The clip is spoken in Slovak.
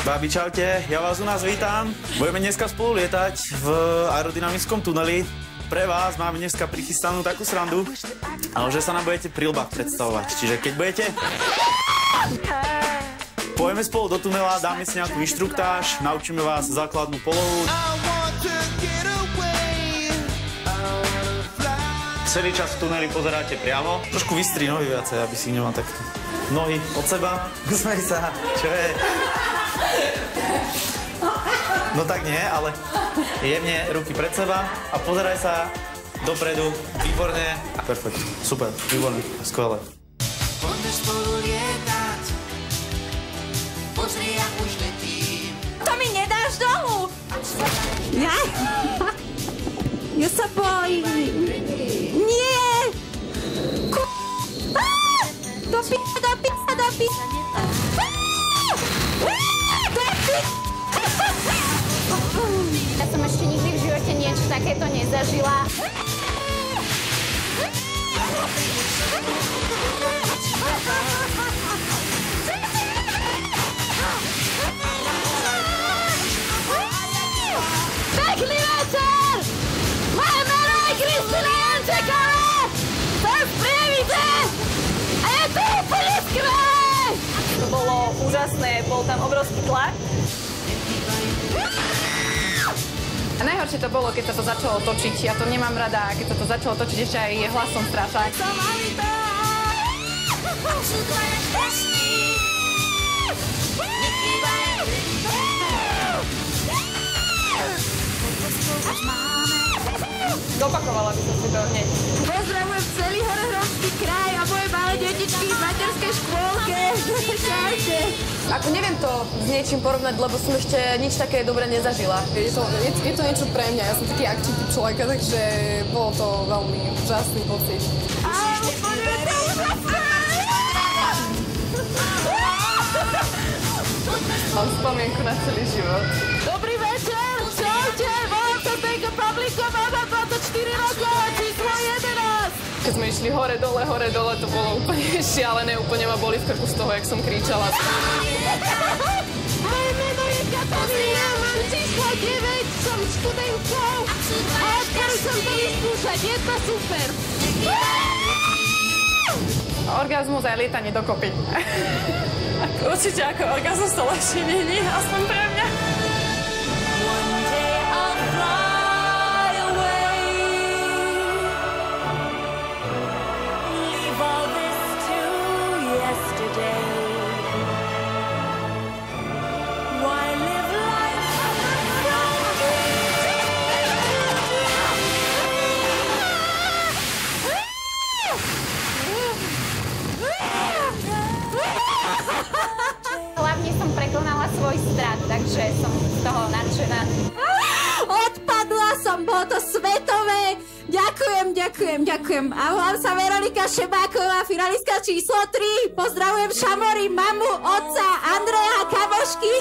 Babi, čaute, ja vás u nás vítam. Budeme dneska spolu lietať v aerodynamickom tuneli. Pre vás máme dneska prichystanú takú srandu, ale že sa nám budete pri lbách predstavovať. Čiže keď budete... Pojeme spolu do tunela, dáme si nejakú inštruktáž, naučíme vás základnú polohu. Celý čas v tuneli pozeráte priamo. Trošku vystri nohy viacej, aby si nemal takto. Nohy od seba. Usmej sa. Čo je? No tak nie, ale jemne ruky pred seba a pozeraj sa dopredu. Výborne. Perfekt. Super. Výborne. Skvelé. Poďme spolu lietať. Pozri, jak už letím. To mi nedáš dolu! Ja? Ja sa bojím. Nie! Do p***. Ja som ešte nikdy v živote niečo takéto nezažila. Pekný večer! Moje meno je Kristina Jančeková! Som z Prievidze! A je to úplne skvelé! To bolo úžasné, bol tam obrovský tlak. A najhoršie to bolo, keď sa to začalo točiť. Ja to nemám rada, keď sa to začalo točiť ešte aj hlasom strášať. Zopakovala by som si to hneď. Pozdravujem celý Horohrodský kraj a moje malé detičky v materskej škôlke. Čaute. Ako neviem to s niečím porovnať, lebo som ešte nič také dobre nezažila. Je to niečo pre mňa, ja som taký akčný typ človeka, takže bolo to veľmi úžasný pocit. Mám spomienku na celý život. Dobrý večer, čaute, volám sa Zdenka Pavlíková, mám 24 rokov, číslo 11. Keď sme išli hore, dole, to bolo úplne šialené, úplne ma boli v krku z toho, jak som kričala. Moje meno je Katarína, mám číslo 9, som študentkou a odporúčam to vyskúšať, je to super. Orgazmus aj lietanie dokopy. Určite ako orgazmus to lepšie nie, aspoň pre mňa. Hlavne som prekonala svoj strach, takže som z toho nadšená. Odpadla som, bolo to svetové. Ďakujem. A volám sa Veronika Šebáková, finalistka číslo 3. Pozdravujem Šamory, mamu, otca, Andreja, kamošky.